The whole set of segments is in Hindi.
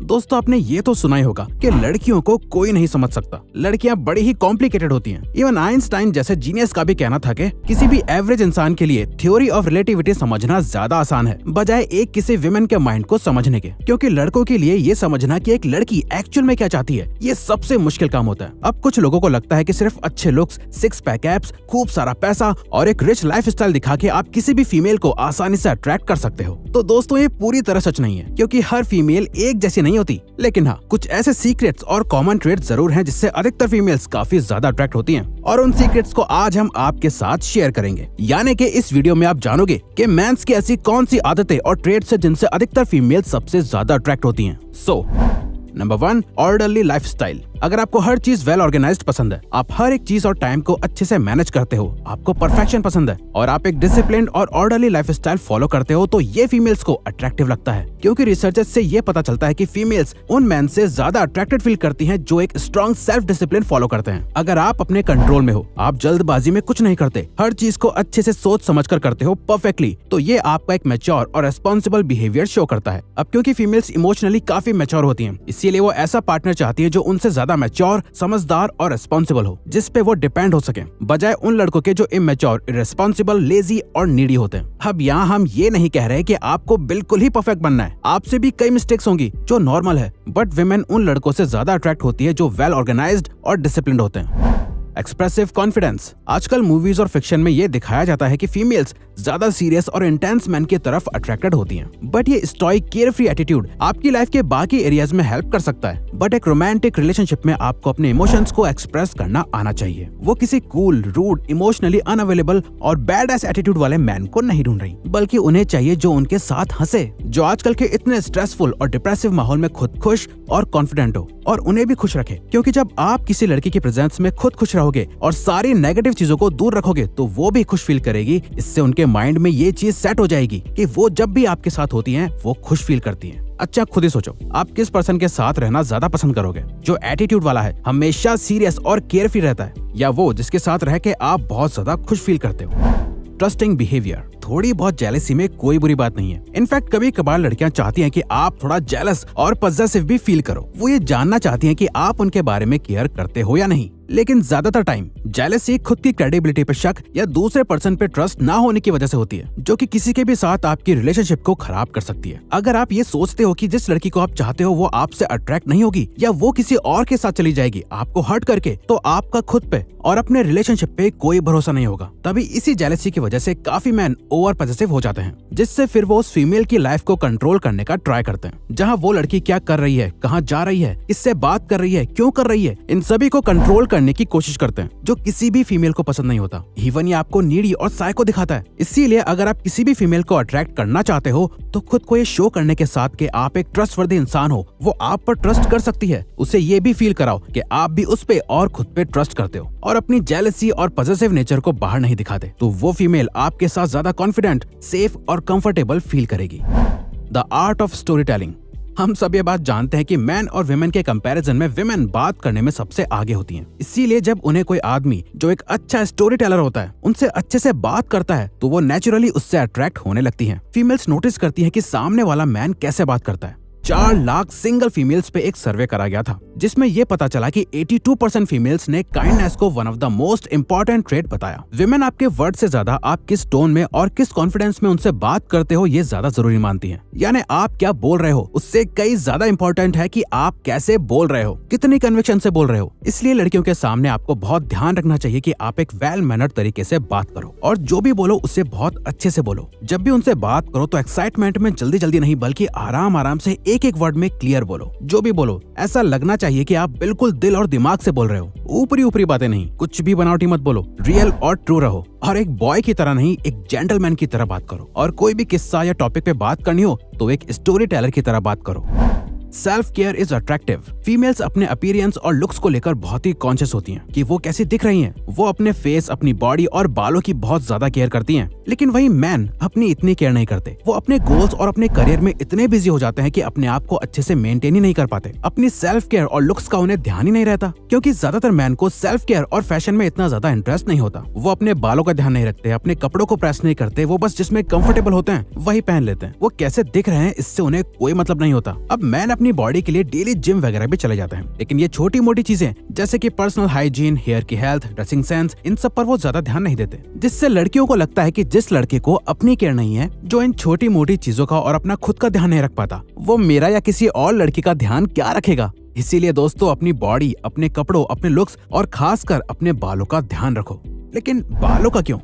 दोस्तों आपने ये तो सुना ही होगा कि लड़कियों को कोई नहीं समझ सकता, लड़कियां बड़ी ही कॉम्प्लिकेटेड होती हैं। इवन आइंस्टाइन जैसे जीनियस का भी कहना था कि किसी भी एवरेज इंसान के लिए थ्योरी ऑफ रिलेटिविटी समझना ज्यादा आसान है बजाय एक किसी विमेन के माइंड को समझने के, क्योंकि लड़कों के लिए ये समझना कि एक लड़की एक्चुअल में क्या चाहती है ये सबसे मुश्किल काम होता है। अब कुछ लोगों को लगता है कि सिर्फ अच्छे लुक्स, सिक्स पैक एब्स, खूब सारा पैसा और एक रिच लाइफस्टाइल दिखा के आप किसी भी फीमेल को आसानी से अट्रैक्ट कर सकते हो। तो दोस्तों ये पूरी तरह सच नहीं है, क्योंकि हर फीमेल एक जैसी नहीं होती। लेकिन हाँ, कुछ ऐसे सीक्रेट्स और कॉमन ट्रेट्स जरूर हैं जिससे अधिकतर फीमेल्स काफी ज्यादा अट्रैक्ट होती हैं, और उन सीक्रेट्स को आज हम आपके साथ शेयर करेंगे। यानी कि इस वीडियो में आप जानोगे कि मेंस की ऐसी कौन सी आदतें और ट्रेट्स हैं जिनसे अधिकतर फीमेल सबसे ज्यादा अट्रैक्ट होती हैं। Number 1, orderly lifestyle. अगर आपको हर चीज वेल ऑर्गेनाइज्ड पसंद है, आप हर एक चीज और टाइम को अच्छे से मैनेज करते हो, आपको परफेक्शन पसंद है और आप एक डिसिप्लिन्ड और ऑर्डरली लाइफस्टाइल फॉलो करते हो, तो ये फीमेल्स को अट्रैक्टिव लगता है। क्योंकि रिसर्चर्स से ये पता चलता है कि फीमेल्स उन मैन से ज्यादा अट्रैक्टेड फील करती हैं जो एक स्ट्रॉन्ग सेल्फ डिसिप्लिन फॉलो करते हैं। अगर आप अपने कंट्रोल में हो, आप जल्दबाजी में कुछ नहीं करते, हर चीज को अच्छे से सोच समझ कर करते हो परफेक्टली, तो ये आपका एक मैच्योर और रेस्पॉन्सिबल बिहेवियर शो करता है। अब क्योंकि फीमेल्स इमोशनली काफी मैच्योर होती हैं, इसीलिए वो ऐसा पार्टनर चाहती है जो उनसे ज्यादा मैच्योर, समझदार और रेस्पॉन्सिबल हो, जिस पे वो डिपेंड हो सके, बजाय उन लड़कों के जो इमेच्योर, इर्रेस्पॉन्सिबल, लेजी और नीडी होते हैं। अब यहाँ हम ये नहीं कह रहे कि आपको बिल्कुल ही परफेक्ट बनना है, आपसे भी कई मिस्टेक्स होंगी जो नॉर्मल है, बट विमेन उन लड़कों से ज्यादा अट्रैक्ट होती है जो वेल ऑर्गेनाइज्ड और डिसिप्लिन्ड होते हैं। Expressive confidence. आजकल मूवीज और फिक्शन में ये दिखाया जाता है कि फीमेल्स ज्यादा सीरियस और इंटेंस मैन की तरफ अट्रैक्टेड होती हैं, बट ये स्टॉइक, केयरफ्री एटीट्यूड आपकी लाइफ के बाकी एरियाज में हेल्प कर सकता है। बट एक रोमांटिक रिलेशनशिप में आपको अपने इमोशंस को एक्सप्रेस करना आना चाहिए। वो किसी कूल, रूड, इमोशनली अनअवेलेबल और बैड एस एटीट्यूड वाले मैन को नहीं ढूंढ रही, बल्कि उन्हें चाहिए जो उनके साथ हंसे, जो आजकल के इतने स्ट्रेसफुल और डिप्रेसिव माहौल में खुद खुश और कॉन्फिडेंट हो और उन्हें भी खुश रखे। क्योंकि जब आप किसी लड़की की प्रेजेंस में खुद खुश रहोगे और सारी नेगेटिव चीजों को दूर रखोगे, तो वो भी खुश फील करेगी। इससे उनके माइंड में ये चीज सेट हो जाएगी कि वो जब भी आपके साथ होती हैं, वो खुश फील करती हैं। अच्छा, खुद ही सोचो, आप किस पर्सन के साथ रहना ज्यादा पसंद करोगे? जो एटीट्यूड वाला है, हमेशा सीरियस और केयरफ्री रहता है, या वो जिसके साथ रह के आप बहुत ज्यादा खुश फील करते हो? Trusting behaviour. थोड़ी बहुत जेलसी में कोई बुरी बात नहीं है। इनफैक्ट कभी कभार लड़कियां चाहती हैं कि आप थोड़ा जेलस और पॉसेसिव भी फील करो। वो ये जानना चाहती हैं कि आप उनके बारे में केयर करते हो या नहीं। लेकिन ज्यादातर टाइम जेलसी खुद की क्रेडिबिलिटी पे शक या दूसरे पर्सन पे ट्रस्ट ना होने की वजह से होती है, जो कि किसी के भी साथ आपकी रिलेशनशिप को खराब कर सकती है। अगर आप ये सोचते हो कि जिस लड़की को आप चाहते हो वो आपसे अट्रैक्ट नहीं होगी या वो किसी और के साथ चली जाएगी आपको हर्ट करके, तो आपका खुद पे और अपने रिलेशनशिप पे कोई भरोसा नहीं होगा। तभी इसी जेलसी की वजह से काफी मैन ओवर पॉसेसिव हो जाते हैं, जिससे फिर वो उस फीमेल की लाइफ को कंट्रोल करने का ट्राई करते हैं। जहाँ वो लड़की क्या कर रही है, कहाँ जा रही है, किससे बात कर रही है, क्यों कर रही है, इन सभी को कंट्रोल करने की कोशिश करते हैं, जो किसी भी फीमेल को पसंद नहीं होता। इवन ये आपको नीडी और साइको दिखाता है। इसीलिए अगर आप किसी भी फीमेल को अट्रैक्ट करना चाहते हो, तो खुद को ये शो करने के साथ कि आप एक ट्रस्टवर्दी इंसान हो, वो आप पर ट्रस्ट कर सकती है, उसे ये भी फील कराओ कि आप भी उस पे और खुद पे ट्रस्ट करते हो और अपनी जेलसी और पॉसेसिव नेचर को बाहर नहीं दिखाते, तो वो फीमेल आपके साथ ज्यादा कॉन्फिडेंट, सेफ और कंफर्टेबल फील करेगी। The art of story telling. हम सब ये बात जानते हैं कि मैन और विमेन के कंपैरिजन में विमेन बात करने में सबसे आगे होती हैं। इसीलिए जब उन्हें कोई आदमी जो एक अच्छा स्टोरी टेलर होता है उनसे अच्छे से बात करता है, तो वो नेचुरली उससे अट्रैक्ट होने लगती हैं। फीमेल्स नोटिस करती हैं कि सामने वाला मैन कैसे बात करता है। 4 लाख सिंगल फीमेल्स पे एक सर्वे करा गया था, जिसमें ये पता चला कि 82% फीमेल्स ने काइंडनेस को one of the most important trait बताया। विमेन आपके वर्ड से ज्यादा आप किस टोन में और किस कॉन्फिडेंस में उनसे बात करते हो ये ज्यादा जरूरी मानती हैं। यानी आप क्या बोल रहे हो उससे कई ज्यादा इंपॉर्टेंट है कि आप कैसे बोल रहे हो, कितनी कन्विक्शन से बोल रहे हो। इसलिए लड़कियों के सामने आपको बहुत ध्यान रखना चाहिए कि आप एक वेल मैनर्ड तरीके से बात करो और जो भी बोलो उसे बहुत अच्छे से बोलो। जब भी उनसे बात करो तो एक्साइटमेंट में जल्दी जल्दी नहीं, बल्कि आराम आराम से एक एक वर्ड में क्लियर बोलो। जो भी बोलो ऐसा लगना चाहिए कि आप बिल्कुल दिल और दिमाग से बोल रहे हो। ऊपरी ऊपरी बातें नहीं, कुछ भी बनावटी मत बोलो, रियल और ट्रू रहो। और एक बॉय की तरह नहीं, एक जेंटलमैन की तरह बात करो। और कोई भी किस्सा या टॉपिक पे बात करनी हो तो एक स्टोरी टेलर की तरह बात करो। Self care is attractive. Females अपने अपीयरेंस और लुक्स को लेकर बहुत ही कॉन्शियस होती हैं कि वो कैसी दिख रही हैं। वो अपने फेस, अपनी बॉडी और बालों की बहुत ज्यादा केयर करती हैं। लेकिन वही मैन अपनी इतनी केयर नहीं करते। वो अपने गोल्स और अपने करियर में इतने बिजी हो जाते हैं कि अपने आप को अच्छे से मेंटेन ही नहीं कर पाते। अपनी सेल्फ केयर और लुक्स का उन्हें ध्यान ही नहीं रहता, क्योंकि ज्यादातर मैन को सेल्फ केयर और फैशन में इतना ज्यादा इंटरेस्ट नहीं होता। वो अपने बालों का ध्यान नहीं रखते, अपने कपड़ों को प्रेस नहीं करते। वो बस जिसमें कंफर्टेबल होते हैं वही पहन लेते हैं। वो कैसे दिख रहे हैं इससे उन्हें कोई मतलब नहीं होता। अब मैन अपनी बॉडी के लिए डेली जिम वगैरह भी चले जाते हैं, लेकिन ये छोटी मोटी चीजें जैसे कि पर्सनल हाइजीन, हेयर की हेल्थ, ड्रेसिंग सेंस, इन सब पर वो ज्यादा ध्यान नहीं देते, जिससे लड़कियों को लगता है कि जिस लड़के को अपनी केयर नहीं है, जो इन छोटी मोटी चीजों का और अपना खुद का ध्यान नहीं रख पाता, वो मेरा या किसी और लड़की का ध्यान क्या रखेगा। इसीलिए दोस्तों, अपनी बॉडी, अपने कपड़ों, अपने लुक्स और खासकर अपने बालों का ध्यान रखो। लेकिन बालों का क्यों?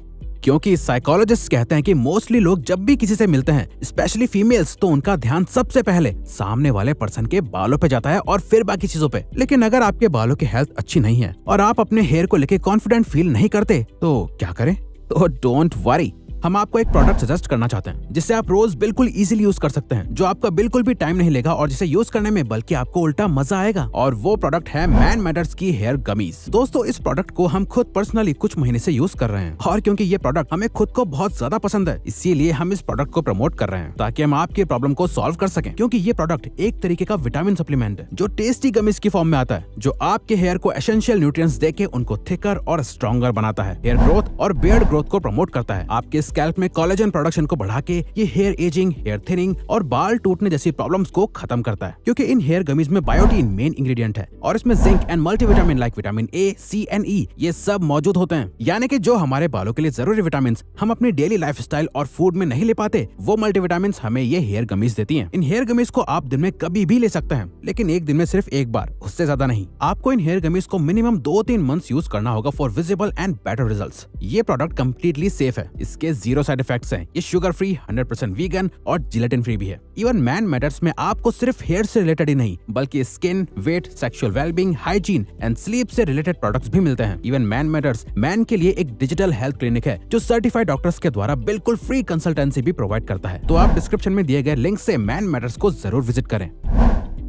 क्योंकि साइकोलॉजिस्ट कहते हैं कि मोस्टली लोग जब भी किसी से मिलते हैं, स्पेशली फीमेल्स, तो उनका ध्यान सबसे पहले सामने वाले पर्सन के बालों पे जाता है और फिर बाकी चीजों पे। लेकिन अगर आपके बालों की हेल्थ अच्छी नहीं है और आप अपने हेयर को लेके कॉन्फिडेंट फील नहीं करते, तो क्या करें? तो डोंट वरी, हम आपको एक प्रोडक्ट सजेस्ट करना चाहते हैं जिसे आप रोज बिल्कुल इजीली यूज कर सकते हैं, जो आपका बिल्कुल भी टाइम नहीं लेगा और जिसे यूज करने में बल्कि आपको उल्टा मजा आएगा। और वो प्रोडक्ट है मैन मैटर्स की हेयर गमीज। दोस्तों, इस प्रोडक्ट को हम खुद पर्सनली कुछ महीने से यूज कर रहे हैं और क्योंकि ये प्रोडक्ट हमें खुद को बहुत ज्यादा पसंद है, इसीलिए हम इस प्रोडक्ट को प्रमोट कर रहे हैं ताकि हम आपकी प्रॉब्लम को सॉल्व कर सकें। क्योंकि ये प्रोडक्ट एक तरीके का विटामिन सप्लीमेंट है जो टेस्टी गमीज की फॉर्म में आता है, जो आपके हेयर को एसेंशियल न्यूट्रिएंट्स देके उनको थिकर और स्ट्रॉन्गर बनाता है, हेयर ग्रोथ और बियर्ड ग्रोथ को प्रमोट करता है, आपके स्कैल्प में कोलेजन प्रोडक्शन को बढ़ा के ये हेयर एजिंग, हेयर थिनिंग और बाल टूटने जैसी प्रॉब्लम्स को खत्म करता है। क्योंकि इन हेयर गमीज में बायोटीन मेन इंग्रेडिएंट है और इसमें zinc and multivitamin like vitamin A, C and E ये सब मौजूद होते हैं। यानी कि जो हमारे बालों के लिए जरूरी विटामिन हम अपनी डेली लाइफस्टाइल और फूड में नहीं ले पाते, वो मल्टीविटामिन हमें ये हेयर गमीज देती हैं। इन हेयर गमीज को आप दिन में कभी भी ले सकते हैं, लेकिन एक दिन में सिर्फ एक बार, उससे ज्यादा नहीं। आपको इन हेयर गमीज को मिनिमम 2-3 मंथ्स यूज करना होगा for visible and better results. ये प्रोडक्ट कंप्लीटली सेफ है, इसके 0 साइड इफेक्ट्स हैं, ये शुगर फ्री, 100% वीगन और जिलेटिन फ्री भी है। इवन मैन मैटर्स में आपको सिर्फ हेयर से रिलेटेड ही नहीं, बल्कि skin, weight, sexual wellbeing, hygiene and sleep से रिलेटेड प्रोडक्ट्स भी मिलते हैं। इवन मैन मैटर्स मैन के लिए एक डिजिटल हेल्थ क्लिनिक है जो सर्टिफाइड डॉक्टर्स के द्वारा बिल्कुल फ्री कंसल्टेंसी भी प्रोवाइड करता है। तो आप डिस्क्रिप्शन में दिए गए लिंक से मैन मैटर्स को जरूर विजिट करें।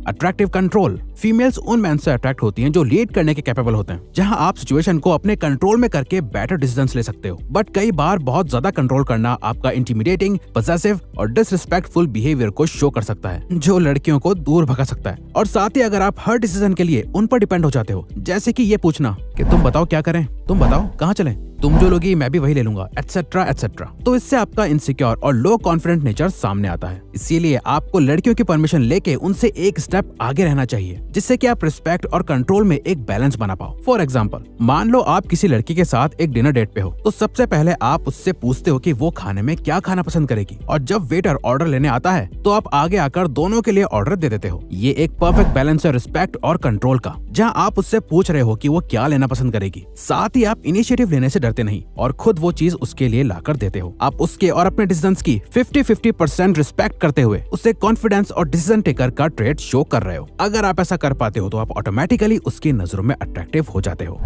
Attractive control. फीमेल्स उन मैन से अट्रैक्ट होती हैं जो लीड करने के कैपेबल होते हैं, जहां आप सिचुएशन को अपने कंट्रोल में करके बेटर डिसीजंस ले सकते हो। बट कई बार बहुत ज्यादा कंट्रोल करना आपका इंटिमिडेटिंग, पजेसिव और डिसरिस्पेक्टफुल बिहेवियर को शो कर सकता है, जो लड़कियों को दूर भगा सकता है। और साथ ही अगर आप हर डिसीजन के लिए उन पर डिपेंड हो जाते हो, जैसे कि ये पूछना कि तुम बताओ क्या करें, तुम बताओ कहाँ चलें, तुम जो लोगी मैं भी वही ले लूंगा, एटसेट्रा एटसेट्रा, तो इससे आपका इनसिक्योर और लो कॉन्फिडेंट नेचर सामने आता है। इसीलिए आपको लड़कियों की परमिशन लेके उनसे एक स्टेप आगे रहना चाहिए, जिससे कि आप रिस्पेक्ट और कंट्रोल में एक बैलेंस बना पाओ। फॉर एग्जाम्पल, मान लो आप किसी लड़की के साथ एक डिनर डेट पे हो, तो सबसे पहले आप उससे पूछते हो कि वो खाने में क्या खाना पसंद करेगी, और जब वेटर ऑर्डर लेने आता है तो आप आगे आकर दोनों के लिए ऑर्डर दे देते हो। ये एक परफेक्ट बैलेंस है रिस्पेक्ट और कंट्रोल का, जहाँ आप उससे पूछ रहे हो कि वो क्या लेना पसंद करेगी। साथ ही आप इनिशिएटिव लेने से डरते नहीं और खुद वो चीज उसके लिए लाकर देते हो। आप उसके और अपने डिसीजंस की 50-50% रिस्पेक्ट करते हुए उससे कॉन्फिडेंस और डिसीजन टेकर का ट्रेट शो कर रहे हो। अगर आप ऐसा कर पाते हो तो आप ऑटोमेटिकली उसकी नजरों में अट्रैक्टिव हो जाते हो।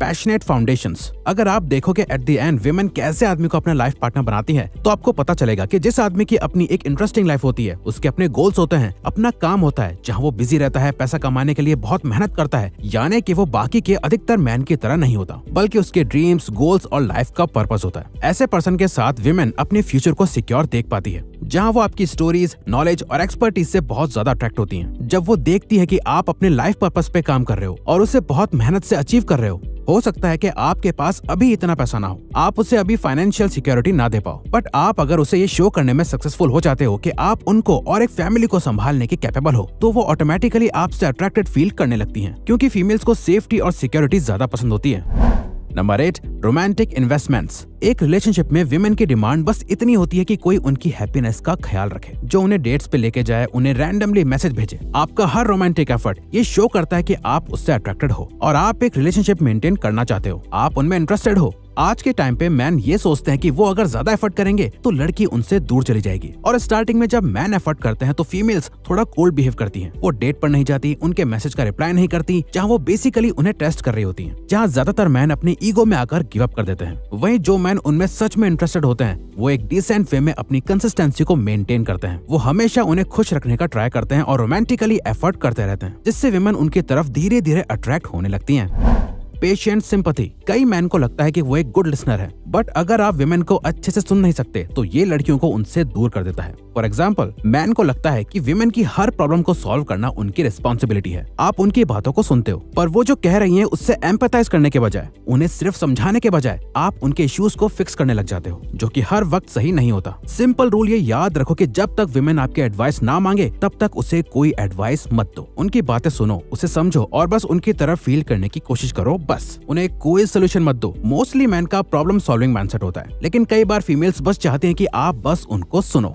Passionate foundations. अगर आप देखोगे एट द एंड विमेन कैसे आदमी को अपना लाइफ पार्टनर बनाती है, तो आपको पता चलेगा कि जिस आदमी की अपनी एक इंटरेस्टिंग लाइफ होती है, उसके अपने गोल्स होते हैं, अपना काम होता है जहां वो बिजी रहता है, पैसा कमाने के लिए बहुत मेहनत करता है, यानी कि वो बाकी के अधिकतर मैन की तरह नहीं होता, बल्कि उसके ड्रीम्स, गोल्स और लाइफ का पर्पस होता है। ऐसे पर्सन के साथ विमेन अपने फ्यूचर को सिक्योर देख पाती है, जहां वो आपकी स्टोरीज, नॉलेज और एक्सपर्टीज से बहुत ज्यादा अट्रैक्ट होती हैं। जब वो देखती है कि आप अपने लाइफ पर्पस पे काम कर रहे हो और उसे बहुत मेहनत से अचीव कर रहे हो सकता है कि आपके पास अभी इतना पैसा ना हो, आप उसे अभी फाइनेंशियल सिक्योरिटी ना दे पाओ, बट आप अगर उसे ये शो करने में सक्सेसफुल हो जाते हो कि आप उनको और एक फैमिली को संभालने के कैपेबल हो, तो वो ऑटोमेटिकली आपसे अट्रैक्टेड फील करने लगती हैं, क्योंकि फीमेल्स को सेफ्टी और सिक्योरिटी ज्यादा पसंद होती है। Number 8, romantic investments. एक रिलेशनशिप में विमेन की डिमांड बस इतनी होती है कि कोई उनकी हैप्पीनेस का ख्याल रखे, जो उन्हें डेट्स पे लेके जाए, उन्हें रैंडमली मैसेज भेजे। आपका हर रोमांटिक एफर्ट ये शो करता है कि आप उससे अट्रैक्टेड हो और आप एक रिलेशनशिप मेंटेन करना चाहते हो, आप उनमें इंटरेस्टेड हो। आज के टाइम पे मैन ये सोचते हैं कि वो अगर ज्यादा एफर्ट करेंगे तो लड़की उनसे दूर चली जाएगी, और स्टार्टिंग में जब मैन एफर्ट करते हैं तो फीमेल्स थोड़ा कोल्ड बिहेव करती हैं। वो डेट पर नहीं जाती, उनके मैसेज का रिप्लाई नहीं करती, जहां वो बेसिकली उन्हें टेस्ट कर रही होती हैं, जहां ज्यादातर मैन अपनी ईगो में आकर गिव अप कर देते हैं। वहीं जो मैन उनमें सच में इंटरेस्टेड होते हैं, वो एक डिसेंट वे में अपनी कंसिस्टेंसी को मेंटेन करते हैं। वो हमेशा उन्हें खुश रखने का ट्राई करते हैं और रोमांटिकली एफर्ट करते रहते हैं, जिससे विमेन उनकी तरफ धीरे धीरे अट्रैक्ट होने लगती हैं। Patient sympathy. कई मैन को लगता है कि वो एक गुड लिसनर है, बट अगर आप विमेन को अच्छे से सुन नहीं सकते तो ये लड़कियों को उनसे दूर कर देता है। फॉर एग्जाम्पल, मैन को लगता है कि विमेन की हर प्रॉब्लम को सॉल्व करना उनकी रिस्पॉन्सिबिलिटी है। आप उनकी बातों को सुनते हो, पर वो जो कह रही हैं उससे एम्पैथाइज करने के बजाय, उन्हें सिर्फ समझाने के बजाय आप उनके इश्यूज को फिक्स करने लग जाते हो, जो कि हर वक्त सही नहीं होता। सिंपल रूल ये याद रखो कि जब तक विमेन आपके एडवाइस ना मांगे तब तक उसे कोई एडवाइस मत दो। उनकी बातें सुनो, उसे समझो और बस उनकी तरफ फील करने की कोशिश करो बस। उन्हें कोई सोल्यूशन मत दो। मोस्टली मैन का प्रॉब्लम सॉल्विंग माइंडसेट होता है, लेकिन कई बार फीमेल्स बस चाहते हैं कि आप बस उनको सुनो।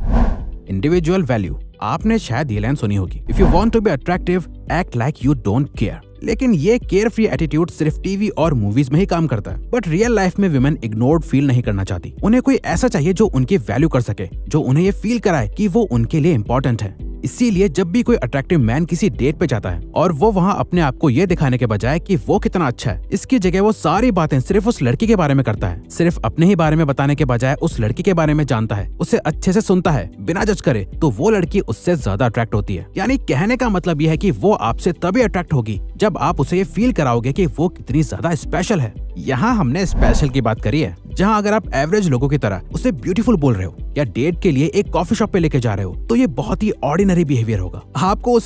Individual value. आपने शायद ये लाइन सुनी होगी, if you want to be attractive act like you don't care. लेकिन ये केयर फ्री एटीट्यूड सिर्फ टीवी और मूवीज में ही काम करता है, बट रियल लाइफ में विमेन इग्नोर्ड फील नहीं करना चाहती। उन्हें कोई ऐसा चाहिए जो उनकी वैल्यू कर सके, जो उन्हें ये फील कराए कि वो उनके लिए इम्पोर्टेंट है। इसीलिए जब भी कोई अट्रैक्टिव मैन किसी डेट पे जाता है और वो वहाँ अपने आप को ये दिखाने के बजाय कि वो कितना अच्छा है, इसकी जगह वो सारी बातें सिर्फ उस लड़की के बारे में करता है, सिर्फ अपने ही बारे में बताने के बजाय उस लड़की के बारे में जानता है, उसे अच्छे से सुनता है बिना जज करे, तो वो लड़की उससे ज्यादा अट्रैक्ट होती है। यानी कहने का मतलब ये है कि वो आपसे तभी अट्रैक्ट होगी जब आप उसे ये फील कराओगे कि वो कितनी ज्यादा स्पेशल है। यहाँ हमने स्पेशल की बात करी है, जहाँ अगर आप एवरेज लोगों की तरह उसे ब्यूटीफुल बोल रहे हो या डेट के लिए एक कॉफी शॉप पे लेके जा रहे हो तो ये बहुत ही ऑर्डिनरी बिहेवियर होगा। आपको